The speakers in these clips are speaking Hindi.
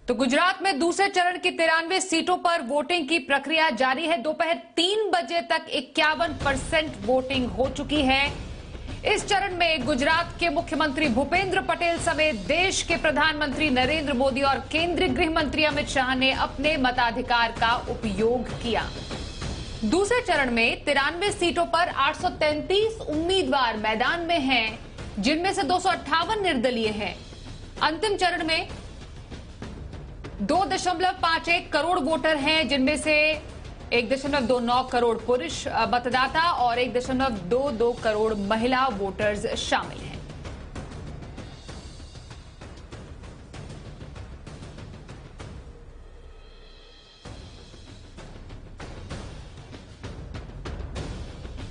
तो गुजरात में दूसरे चरण की 93 सीटों पर वोटिंग की प्रक्रिया जारी है। दोपहर 3 बजे तक 51% वोटिंग हो चुकी है। इस चरण में गुजरात के मुख्यमंत्री भूपेंद्र पटेल समेत देश के प्रधानमंत्री नरेंद्र मोदी और केंद्रीय गृह मंत्री अमित शाह ने अपने मताधिकार का उपयोग किया। दूसरे चरण में 93 सीटों पर 833 उम्मीदवार मैदान में हैं, जिनमें से 258 निर्दलीय हैं। अंतिम चरण में 2.51 करोड़ वोटर हैं, जिनमें से 1.29 करोड़ पुरुष मतदाता और 1.22 करोड़ महिला वोटर्स शामिल हैं।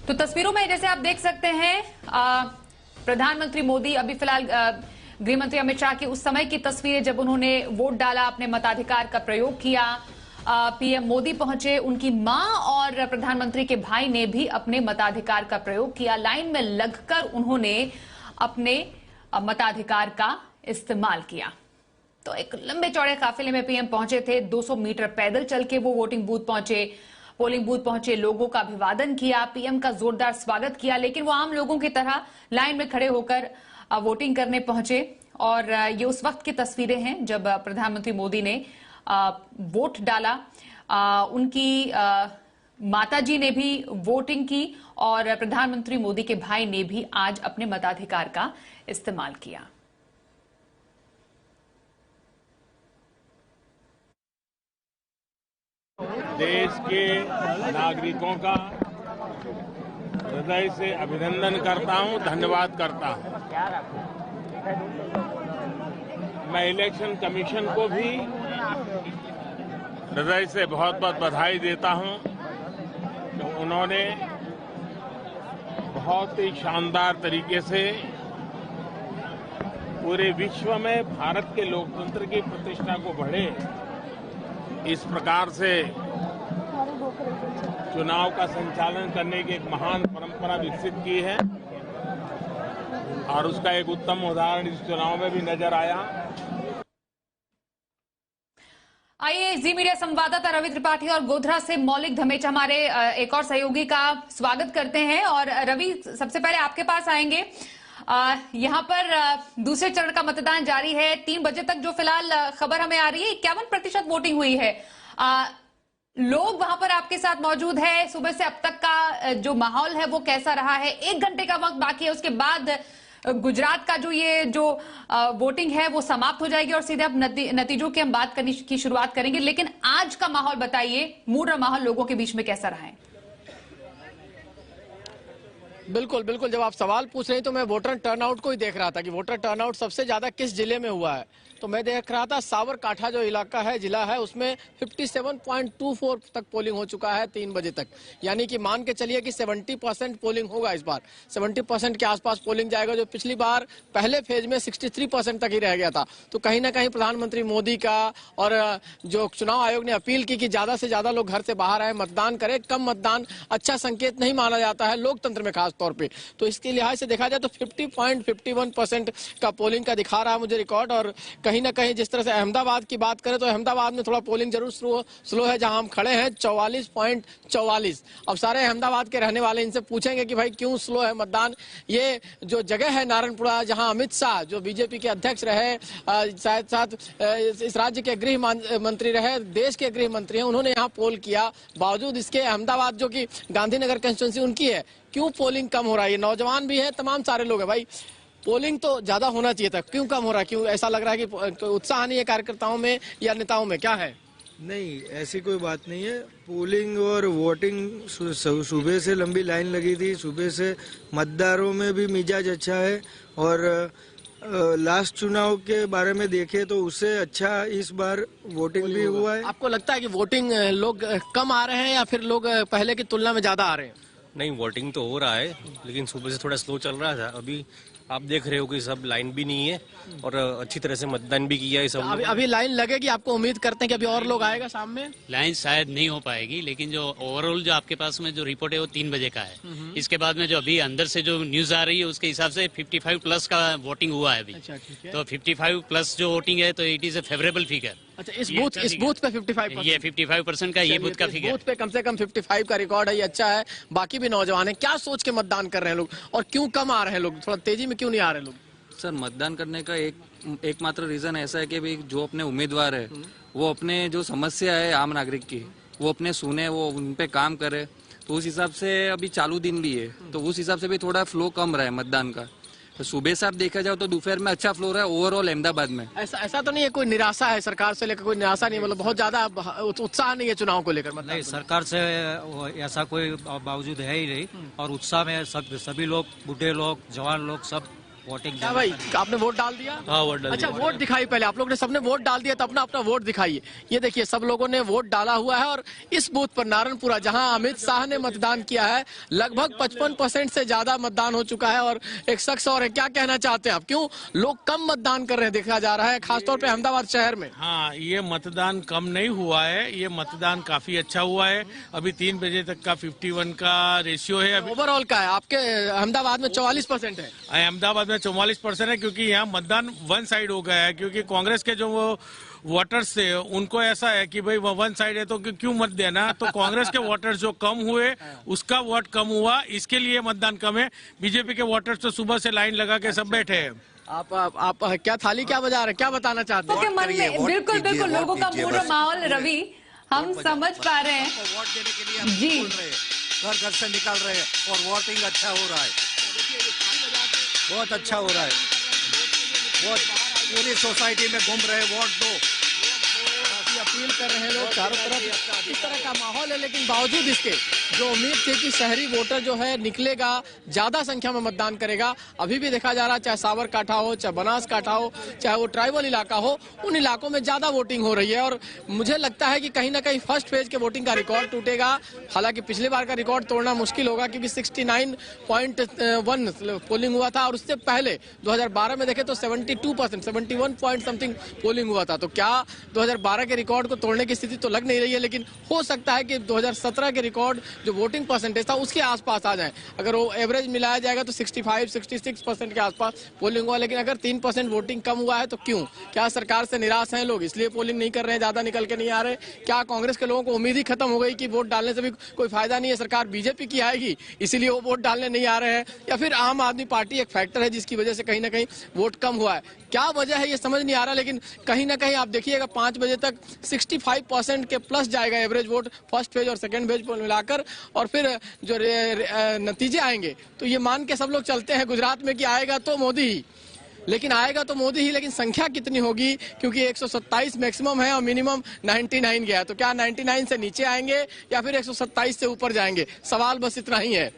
तो तस्वीरों में जैसे आप देख सकते हैं, प्रधानमंत्री मोदी अभी फिलहाल गृह मंत्री अमित शाह की उस समय की तस्वीरें जब उन्होंने वोट डाला, अपने मताधिकार का प्रयोग किया। पीएम मोदी पहुंचे, उनकी मां और प्रधानमंत्री के भाई ने भी अपने मताधिकार का प्रयोग किया। लाइन में लगकर उन्होंने अपने मताधिकार का इस्तेमाल किया। तो एक लंबे चौड़े काफिले में पीएम पहुंचे थे। 200 मीटर पैदल चल के वो वोटिंग बूथ पहुंचे, पोलिंग बूथ पहुंचे, लोगों का अभिवादन किया, पीएम का जोरदार स्वागत किया। लेकिन वो आम लोगों की तरह लाइन में खड़े होकर वोटिंग करने पहुंचे। और ये उस वक्त की तस्वीरें हैं जब प्रधानमंत्री मोदी ने वोट डाला। उनकी माताजी ने भी वोटिंग की और प्रधानमंत्री मोदी के भाई ने भी आज अपने मताधिकार का इस्तेमाल किया। देश के नागरिकों का हृदय से अभिनंदन करता हूं, धन्यवाद करता हूं। मैं इलेक्शन कमीशन को भी हृदय से बहुत बहुत बधाई देता हूं कि उन्होंने बहुत ही शानदार तरीके से पूरे विश्व में भारत के लोकतंत्र की प्रतिष्ठा को बढ़े, इस प्रकार से चुनाव का संचालन करने की एक महान परंपरा विकसित की है। और उसका एक उत्तम उदाहरण इस चुनाव में भी नजर आया। आइए जी मीडिया संवाददाता रवि त्रिपाठी और गोधरा से मौलिक धमेचा हमारे एक और सहयोगी का स्वागत करते हैं। और रवि, सबसे पहले आपके पास आएंगे। यहां पर दूसरे चरण का मतदान जारी है। 3 बजे तक जो फिलहाल खबर हमें आ रही है, 51% वोटिंग हुई है। लोग वहां पर आपके साथ मौजूद है। सुबह से अब तक का जो माहौल है वो कैसा रहा है? 1 घंटे का वक्त बाकी है, उसके बाद गुजरात का जो वोटिंग है वो समाप्त हो जाएगी और सीधे अब नतीजों की हम बात करने की शुरुआत करेंगे। लेकिन आज का माहौल बताइए, मूड और माहौल लोगों के बीच में कैसा रहा है? बिल्कुल बिल्कुल, जब आप सवाल पूछ रहे हैं तो मैं वोटर टर्नआउट को ही देख रहा था कि वोटर टर्नआउट सबसे ज्यादा किस जिले में हुआ है। तो मैं देख रहा था साबरकांठा जो इलाका है, जिला है, उसमें 57.24 तक पोलिंग हो चुका है 3 बजे तक। यानी कि मान के चलिए कि 70% पोलिंग होगा इस बार। 70% के आसपास पोलिंग जाएगा, जो पिछली बार पहले फेज में 63% तक ही रह गया था। तो कहीं ना कहीं प्रधानमंत्री मोदी का और जो चुनाव आयोग ने अपील की कि ज्यादा से ज्यादा लोग घर से बाहर आए, मतदान करें। कम मतदान अच्छा संकेत नहीं माना जाता है लोकतंत्र में खास तौर पे। तो इसके लिहाज से देखा जाए तो 50.51% का पोलिंग का दिखा रहा है मुझे रिकॉर्ड। और कहीं ना कहीं जिस तरह से अहमदाबाद की बात करें तो अहमदाबाद में थोड़ा पोलिंग जरूर स्लो है, जहां हम खड़े हैं 44.44। अब सारे अहमदाबाद के रहने वाले, इनसे पूछेंगे कि भाई क्यों स्लो है मतदान। ये जो जगह है नारायणपुरा, जहां अमित शाह जो बीजेपी के अध्यक्ष रहे, साथ इस राज्य के गृह मंत्री रहे, देश के गृह मंत्री हैं, उन्होंने यहाँ पोल किया। बावजूद इसके अहमदाबाद जो कि गांधीनगर कंस्टिट्यूंसी उनकी है, क्यों पोलिंग कम हो रहा है? ये नौजवान भी है, तमाम सारे लोग हैं। भाई पोलिंग तो ज्यादा होना चाहिए था, क्यों कम हो रहा है? क्यों ऐसा लग रहा है कि उत्साह नहीं है कार्यकर्ताओं में या नेताओं में? क्या है? नहीं, ऐसी कोई बात नहीं है। पोलिंग और वोटिंग सुबह से लंबी लाइन लगी थी। सुबह से मतदारों में भी मिजाज अच्छा है। और लास्ट चुनाव के बारे में देखें तो उससे अच्छा इस बार वोटिंग भी हुआ है। आपको लगता है कि वोटिंग लोग कम आ रहे हैं या फिर लोग पहले की तुलना में ज्यादा आ रहे हैं? नहीं, वोटिंग तो हो रहा है, लेकिन सुबह से थोड़ा स्लो चल रहा था। अभी आप देख रहे हो कि सब लाइन भी नहीं है और अच्छी तरह से मतदान भी किया है सब लोगों ने। अभी लाइन लगेगी, आपको उम्मीद करते हैं कि अभी और लोग आएगा शाम में? लाइन शायद नहीं हो पाएगी, लेकिन जो ओवरऑल जो आपके पास में जो रिपोर्ट है वो 3 बजे का है। इसके बाद में जो अभी अंदर से जो न्यूज आ रही है उसके हिसाब से 55 प्लस का वोटिंग हुआ है अभी। अच्छा, ठीक है। तो 55 प्लस जो वोटिंग है तो it is a favourable figure. अच्छा, इस बूथ पे 55%? ये 55% का ये बूथ का फिगर। बूथ पे कम से कम 55 का रिकॉर्ड है, ये अच्छा है। बाकी भी नौजवान है, क्या सोच के मतदान कर रहे हैं लोग और क्यों कम आ रहे हैं लोग, थोड़ा तेजी में क्यों नहीं आ रहे लोग? सर, मतदान करने का एकमात्र रीजन ऐसा है कि भाई जो अपने उम्मीदवार है वो अपने जो समस्या है आम नागरिक की वो अपने सुने, वो उन पे काम करे। तो उस हिसाब से अभी चालू दिन भी है तो उस हिसाब से भी थोड़ा फ्लो कम रहा है मतदान का। तो सुबह से आप देखा जाओ तो दोपहर में अच्छा फ्लो रहा है ओवरऑल अहमदाबाद में। ऐसा तो नहीं है कोई निराशा है सरकार से लेकर? कोई निराशा नहीं, मतलब बहुत ज्यादा उत्साह नहीं है चुनाव को लेकर? नहीं, सरकार से ऐसा कोई बावजूद है ही नहीं और उत्साह में सभी लोग, बूढ़े लोग, जवान लोग सब वोटिंग। क्या भाई, आपने वोट डाल दिया? हाँ, वोट डाल अच्छा, दिया। वोट दिखाई पहले, आप लोग ने सबने वोट डाल दिया तो अपना अपना वोट दिखाइए। ये देखिए सब लोगों ने वोट डाला हुआ है और इस बूथ पर नारायणपुरा जहां अमित शाह ने मतदान किया है लगभग 55% से ज्यादा मतदान हो चुका है। और एक शख्स और है, क्या कहना चाहते हैं आप, क्यों लोग कम मतदान कर रहे हैं देखा जा रहा है खासतौर पर अहमदाबाद शहर में? हाँ, ये मतदान कम नहीं हुआ है, ये मतदान काफी अच्छा हुआ है। अभी 3 बजे तक का 51 का रेशियो है। अभी ओवरऑल का है, आपके अहमदाबाद में 44% है। अहमदाबाद में 44% है क्योंकि यहाँ मतदान वन साइड हो गया है, क्योंकि कांग्रेस के जो वो वोटर्स थे उनको ऐसा है कि भाई वन साइड है तो क्यों मत देना, तो कांग्रेस के वोटर्स जो कम हुए उसका वोट कम हुआ, इसके लिए मतदान कम है। बीजेपी के वोटर्स तो सुबह से लाइन लगा के सब बैठे हैं। आप क्या थाली क्या बजा रहे हैं, क्या बताना चाहते हैं? मन में बिल्कुल बिल्कुल लोगों का मूड और माहौल रवि हम समझ पा रहे हैं। वोट देने के लिए हम जी, घर घर से निकल रहे हैं और वोटिंग अच्छा हो रहा है, बहुत अच्छा हो रहा है। वोट पूरी सोसाइटी में घूम रहे, वोट दो, अपील कर रहे हैं लोग चारों तरफ, इस तरह का माहौल है। लेकिन बावजूद इसके जो उम्मीद थी कि शहरी वोटर जो है निकलेगा, ज्यादा संख्या में मतदान करेगा, अभी भी देखा जा रहा है चाहे साबरकांठा हो, चाहे बनासकांठा हो, चाहे वो ट्राइबल इलाका हो, उन इलाकों में ज्यादा वोटिंग हो रही है। और मुझे लगता है कि कहीं ना कहीं फर्स्ट फेज के वोटिंग का रिकॉर्ड टूटेगा। हालांकि पिछले बार का रिकॉर्ड तोड़ना मुश्किल होगा क्योंकि 69.1 पोलिंग हुआ था और उससे पहले 2012 में देखे तो 72%, 71 पॉइंट समथिंग पोलिंग हुआ था। तो क्या 2012 के रिकॉर्ड को तोड़ने की स्थिति तो लग नहीं रही है, लेकिन हो सकता है कि 2017 के रिकॉर्ड जो वोटिंग परसेंटेज था उसके आसपास आ जाए। अगर वो एवरेज मिलाया जाएगा तो 65-66% के आसपास पोलिंग हुआ। लेकिन अगर 3% वोटिंग कम हुआ है तो क्यों? क्या सरकार से निराश हैं लोग इसलिए पोलिंग नहीं कर रहे हैं, ज्यादा निकल के नहीं आ रहे? क्या कांग्रेस के लोगों को उम्मीद ही खत्म हो गई कि वोट डालने से भी कोई फायदा नहीं है, सरकार बीजेपी की आएगी इसीलिए वो वोट डालने नहीं आ रहे हैं? या फिर आम आदमी पार्टी एक फैक्टर है जिसकी वजह से कहीं ना कहीं वोट कम हुआ है? क्या वजह है ये समझ नहीं आ रहा। लेकिन कहीं ना कहीं आप देखिएगा 5 बजे तक 65% के प्लस जाएगा एवरेज वोट फर्स्ट फेज और सेकंड फेज को मिलाकर। और फिर जो नतीजे आएंगे तो ये मान के सब लोग चलते हैं गुजरात में कि आएगा तो मोदी ही, लेकिन आएगा तो मोदी ही, लेकिन संख्या कितनी होगी? क्योंकि 127 मैक्सिमम है और मिनिमम 99 गया है। तो क्या 99 से नीचे आएंगे या फिर 127 से ऊपर जाएंगे? सवाल बस इतना ही है।